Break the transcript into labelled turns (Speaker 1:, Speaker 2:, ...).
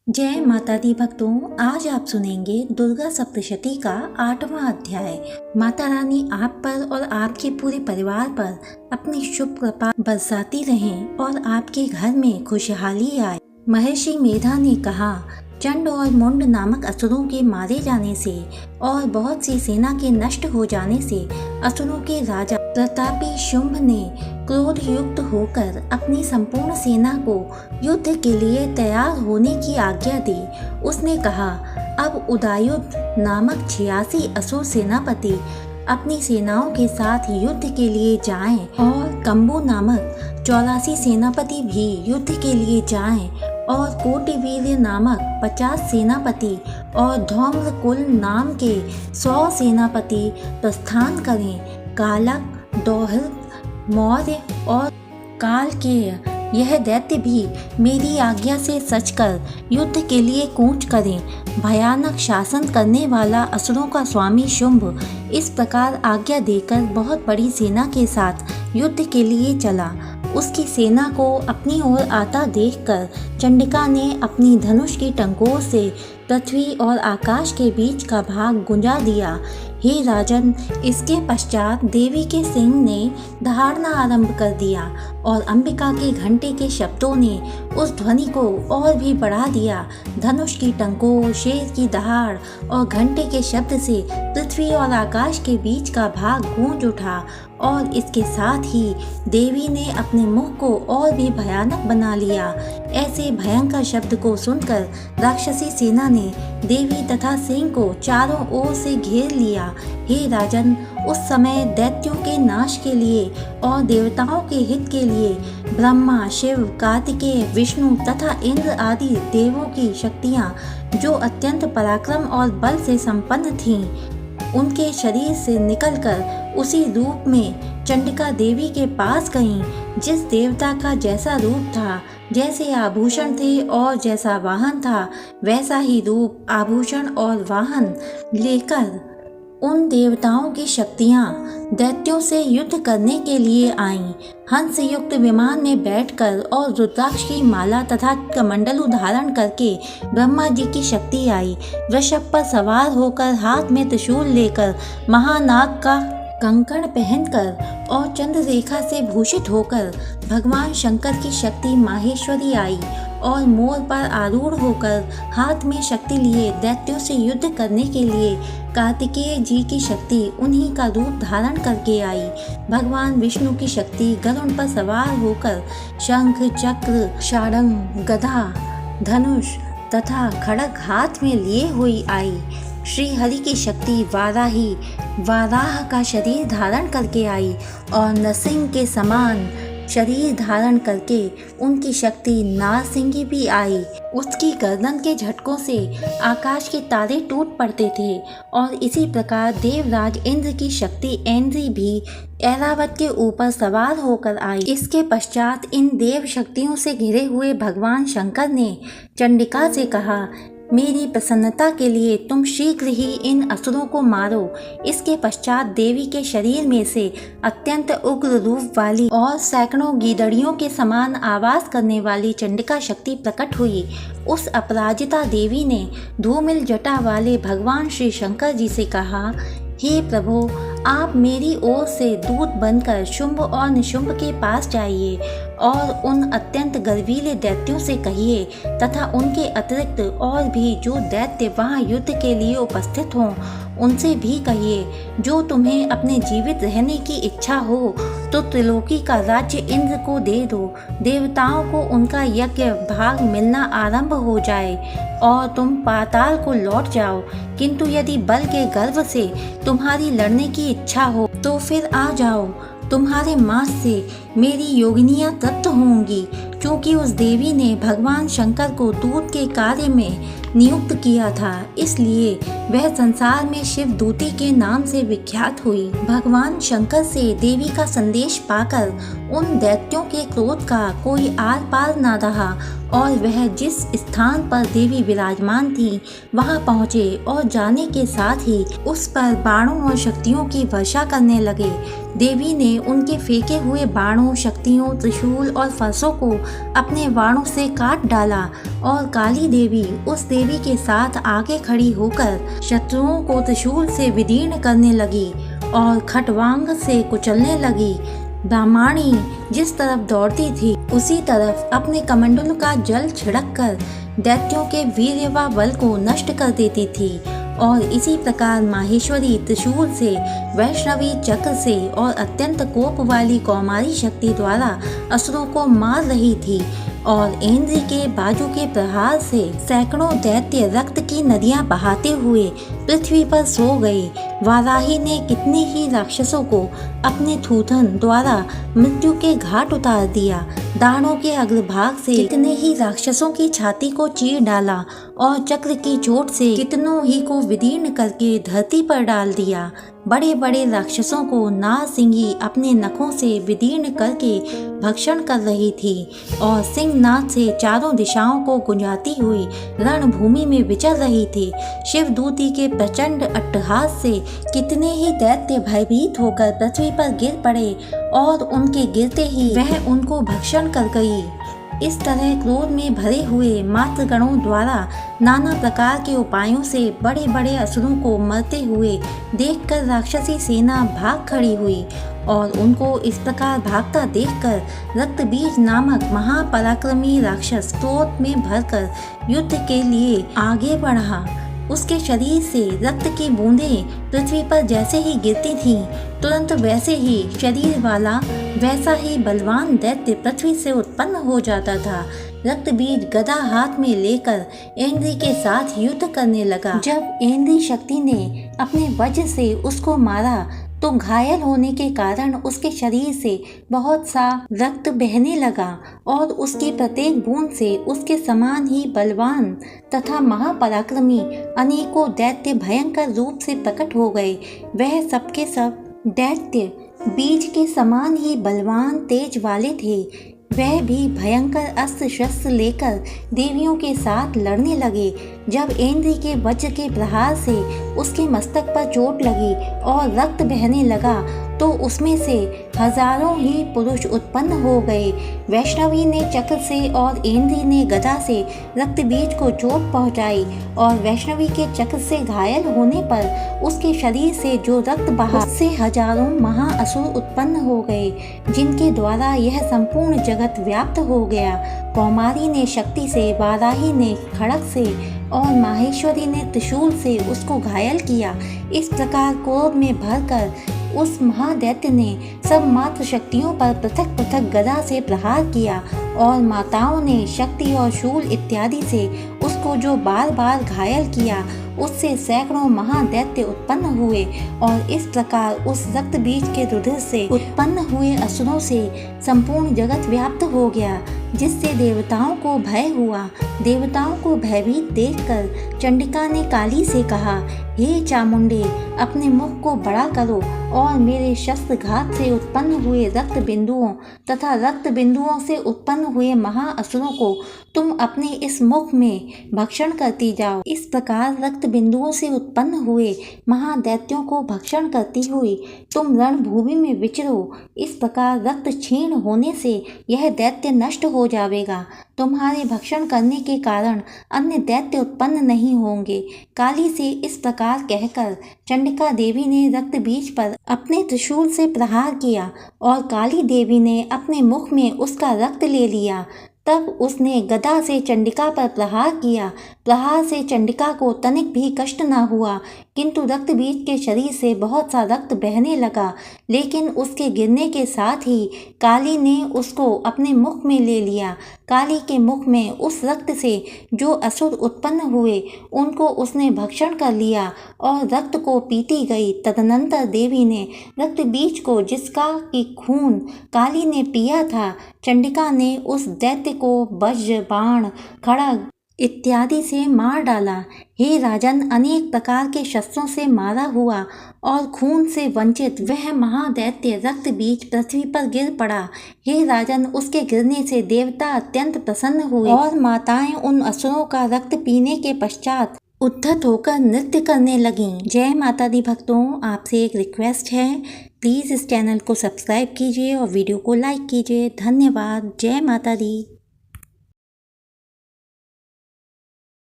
Speaker 1: जय माता दी भक्तों, आज आप सुनेंगे दुर्गा सप्तशती का 8वां अध्याय। माता रानी आप पर और आपके पूरे परिवार पर अपनी शुभ कृपा बरसाती रहें और आपके घर में खुशहाली आए। महर्षि मेधा ने कहा, चंड और मुंड नामक असुरों के मारे जाने से और बहुत सी सेना के नष्ट हो जाने से असुरों के राजा प्रतापी शुंभ ने क्रोध युक्त होकर अपनी संपूर्ण सेना को युद्ध के लिए तैयार होने की आज्ञा दी। उसने कहा, अब उदयुक्त नामक 86 असुर सेनापति अपनी सेनाओं के साथ युद्ध के लिए जाएं और कंबु नामक 84 सेनापति भी युद्ध के लिए जाएं और कोटिवीर्य नामक 50 सेनापति और धौम्रकुल नाम के 100 सेनापति प्रस्थान करें। कालक, दोहृत, मौर्य और काल के यह दैत्य भी मेरी आज्ञा से सचकर युद्ध के लिए कूच करें। भयानक शासन करने वाला असुरों का स्वामी शुंभ इस प्रकार आज्ञा देकर बहुत बड़ी सेना के साथ युद्ध के लिए चला। उसकी सेना को अपनी ओर आता देखकर चंडिका ने अपनी धनुष की टंकोर से पृथ्वी और आकाश के बीच का भाग गुंजा दिया। हे राजन, इसके पश्चात देवी के सिंह ने दहाड़ना आरंभ कर दिया और अंबिका के घंटे के शब्दों ने उस ध्वनि को और भी बढ़ा दिया। धनुष की टंकोर, शेर की दहाड़ और घंटे के शब्द से पृथ्वी और आकाश के बीच का भाग गूंज उठा और इसके साथ ही देवी ने अपने मुख को और भी भयानक बना लिया। ऐसे भयंकर शब्द को सुनकर राक्षसी सेना ने देवी तथा सिंह को चारों ओर से घेर लिया। हे राजन, उस समय दैत्यों के नाश के लिए और देवताओं के हित के लिए ब्रह्मा, शिव, कार्तिकेय, विष्णु तथा इंद्र आदि देवों की शक्तियाँ, जो अत्यंत पराक्रम और बल से संपन्न थीं, उनके शरीर से निकलकर उसी रूप में चंडिका देवी के पास गईं। जिस देवता का जैसा रूप था, जैसे आभूषण थे और जैसा वाहन था, वैसा ही रूप, आभूषण और वाहन लेकर उन देवताओं की शक्तियाँ दैत्यों से युद्ध करने के लिए आईं। हंस युक्त विमान में बैठकर और रुद्राक्ष की माला तथा कमंडलू धारण करके ब्रह्मा जी की शक्ति आई। वृषभ पर सवार होकर हाथ में त्रिशूल लेकर महानाग का कंकण पहनकर और चंद्र रेखा से भूषित होकर भगवान शंकर की शक्ति माहेश्वरी आई और मोर पर आरूढ़ होकर हाथ में शक्ति लिए दैत्यों से युद्ध करने के लिए कार्तिकेय जी की शक्ति उन्हीं का रूप धारण करके आई। भगवान विष्णु की शक्ति गरुड़ पर सवार होकर शंख, चक्र, शार्ंग, गदा, धनुष तथा खड्ग हाथ में लिए हुई आई। श्री हरि की शक्ति वाराही वाराह का शरीर धारण करके आई और नरसिंह के समान शरीर धारण करके उनकी शक्ति नारसिंगी भी आई। उसकी गर्दन के झटकों से आकाश के तारे टूट पड़ते थे और इसी प्रकार देवराज इंद्र की शक्ति ऐन्द्री भी ऐरावत के ऊपर सवार होकर आई। इसके पश्चात इन देव शक्तियों से घिरे हुए भगवान शंकर ने चंडिका से कहा, मेरी प्रसन्नता के लिए तुम शीघ्र ही इन असुरों को मारो। इसके पश्चात देवी के शरीर में से अत्यंत उग्र रूप वाली और सैकड़ों गीदड़ियों के समान आवाज करने वाली चंडिका शक्ति प्रकट हुई। उस अपराजिता देवी ने धूमिल जटा वाले भगवान श्री शंकर जी से कहा, हे प्रभु, आप मेरी ओर से दूत बनकर शुंभ और निशुंभ के पास जाइए और उन अत्यंत गर्वीले दैत्यों से कहिए तथा उनके अतिरिक्त और भी जो दैत्य वहाँ युद्ध के लिए उपस्थित हों, उनसे भी कहिए, जो तुम्हें अपने जीवित रहने की इच्छा हो तो त्रिलोकी का राज्य इंद्र को दे दो। देवताओं को उनका यज्ञ भाग मिलना आरंभ हो जाए और तुम पाताल को लौट जाओ। किंतु यदि बल के गर्व से तुम्हारी लड़ने की इच्छा हो तो फिर आ जाओ। तुम्हारे मांस से मेरी योगिनियाँ तृप्त होंगी, क्योंकि उस देवी ने भगवान शंकर को दूत के कार्य में नियुक्त किया था, इसलिए वह संसार में शिव दूती के नाम से विख्यात हुई। भगवान शंकर से देवी का संदेश पाकर उन दैत्यों के क्रोध का कोई आर पार न रहा और वह जिस स्थान पर देवी विराजमान थी वहां पहुंचे और जाने के साथ ही उस पर बाणों और शक्तियों की वर्षा करने लगे। देवी ने उनके फेंके हुए बाणों, शक्तियों, त्रिशूल और फरसों को अपने बाणों से काट डाला और काली देवी उस देवी के साथ आगे खड़ी होकर शत्रुओं को त्रिशूल से विदीर्ण करने लगी और खटवांग से कुचलने लगी। ब्राह्मणी जिस तरफ दौड़ती थी उसी तरफ अपने कमंडल का जल छिड़क कर दैत्यों के वीर्य व बल को नष्ट कर देती थी और इसी प्रकार माहेश्वरी त्रिशूल से, वैष्णवी चक्र से और अत्यंत कोप वाली कौमारी शक्ति द्वारा असुरों को मार रही थी और इंद्र के बाजू के प्रहार से सैकड़ों दैत्य रक्त की नदियां बहाते हुए पृथ्वी पर सो गए। वाराही ने कितने ही राक्षसों को अपने थूथन द्वारा मृत्यु के घाट उतार दिया। दानों के अग्रभाग से कितने ही राक्षसों की छाती को चीर डाला और चक्र की चोट से कितनों ही को विदीर्ण करके धरती पर डाल दिया। बड़े बड़े राक्षसों को नारसिंही अपने नखों से विदीर्ण करके भक्षण कर रही थी और सिंहनाद से चारों दिशाओं को गुंजाती हुई रणभूमि में विचर रही थी। शिवदूती के प्रचंड अट्टहास से कितने ही दैत्य भयभीत होकर पृथ्वी पर गिर पड़े और उनके गिरते ही वह उनको भक्षण कर गई। इस तरह क्रोध में भरे हुए मातृगणों द्वारा नाना प्रकार के उपायों से बड़े बड़े असुरों को मरते हुए देखकर राक्षसी सेना भाग खड़ी हुई और उनको इस प्रकार भागता देखकर रक्तबीज नामक महापराक्रमी राक्षस क्रोध में भरकर युद्ध के लिए आगे बढ़ा। उसके शरीर से रक्त की बूंदें पृथ्वी पर जैसे ही गिरती थीं, तुरंत वैसे ही शरीर वाला वैसा ही बलवान दैत्य पृथ्वी से उत्पन्न हो जाता था। रक्तबीज गदा हाथ में लेकर इंद्र के साथ युद्ध करने लगा। जब इंद्र शक्ति ने अपने वज्र से उसको मारा तो घायल होने के कारण उसके शरीर से बहुत सा रक्त बहने लगा और उसकी प्रत्येक बूंद से उसके समान ही बलवान तथा महापराक्रमी अनेकों दैत्य भयंकर रूप से प्रकट हो गए। वह सबके सब दैत्य बीज के समान ही बलवान तेज वाले थे। वह भी भयंकर अस्त्र शस्त्र लेकर देवियों के साथ लड़ने लगे। जब इंद्र के वज्र के प्रहार से उसके मस्तक पर चोट लगी और रक्त बहने लगा तो उसमें से हजारों ही पुरुष उत्पन्न हो गए। वैष्णवी ने चक्र से और इंद्र ने गदा से रक्तबीज को चोट पहुंचाई और वैष्णवी के चक्र से घायल होने पर उसके शरीर से जो रक्त बहा उससे हजारों महाअसुर उत्पन्न हो गए, जिनके द्वारा यह संपूर्ण जगत व्याप्त हो गया। कौमारी ने शक्ति से, वाराही ने खड़ग से और माहेश्वरी ने त्रिशूल से उसको घायल किया। इस प्रकार क्रोध में भरकर उस महादैत्य ने सब मात्र शक्तियों पर पृथक पृथक गदा से प्रहार किया और माताओं ने शक्ति और शूल इत्यादि से उसको जो बार बार घायल किया, उससे सैकड़ों महादैत्य उत्पन्न हुए और इस प्रकार उस रक्त बीज के रुधिर से उत्पन्न हुए असुरों से संपूर्ण जगत व्याप्त हो गया, जिससे देवताओं को भय हुआ। देवताओं को भयभीत देखकर चंडिका ने काली से कहा, हे चामुंडे, अपने मुख को बड़ा करो और मेरे शस्त्र घात से उत्पन्न हुए रक्त बिंदुओं तथा रक्त बिंदुओं से उत्पन्न हुए महाअसुरों को तुम अपने इस मुख में भक्षण करती जाओ। इस प्रकार रक्त बिंदुओं से उत्पन्न हुए महादैत्यों को भक्षण करती हुई तुम रणभूमि में विचरो। इस प्रकार रक्त क्षीण होने से यह दैत्य नष्ट हो जाएगा। तुम्हारे भक्षण करने के कारण अन्य दैत्य उत्पन्न नहीं होंगे। काली से इस प्रकार कहकर चंडिका देवी ने रक्त बीज पर अपने त्रिशूल से प्रहार किया और काली देवी ने अपने मुख में उसका रक्त ले लिया। तब उसने गदा से चंडिका पर प्रहार किया। प्रहार से चंडिका को तनिक भी कष्ट न हुआ, किंतु रक्त बीज के शरीर से बहुत सा रक्त बहने लगा। लेकिन उसके गिरने के साथ ही काली ने उसको अपने मुख में ले लिया। काली के मुख में उस रक्त से जो असुर उत्पन्न हुए उनको उसने भक्षण कर लिया और रक्त को पीती गई। तदनंतर देवी ने रक्त बीज को, जिसका की खून काली ने पिया था, चंडिका ने उस दैत्य को वज्र, बाण, खड़ग, इत्यादि से मार डाला। हे राजन, अनेक प्रकार के शस्त्रों से मारा हुआ और खून से वंचित वह महादैत्य रक्त बीज पृथ्वी पर गिर पड़ा। हे राजन, उसके गिरने से देवता अत्यंत प्रसन्न हुए और माताएं उन असुरों का रक्त पीने के पश्चात उद्धत होकर नृत्य करने लगीं। जय माता दी भक्तों, आपसे एक रिक्वेस्ट है, प्लीज़ इस चैनल को सब्सक्राइब कीजिए और वीडियो को लाइक कीजिए। धन्यवाद। जय माता दी।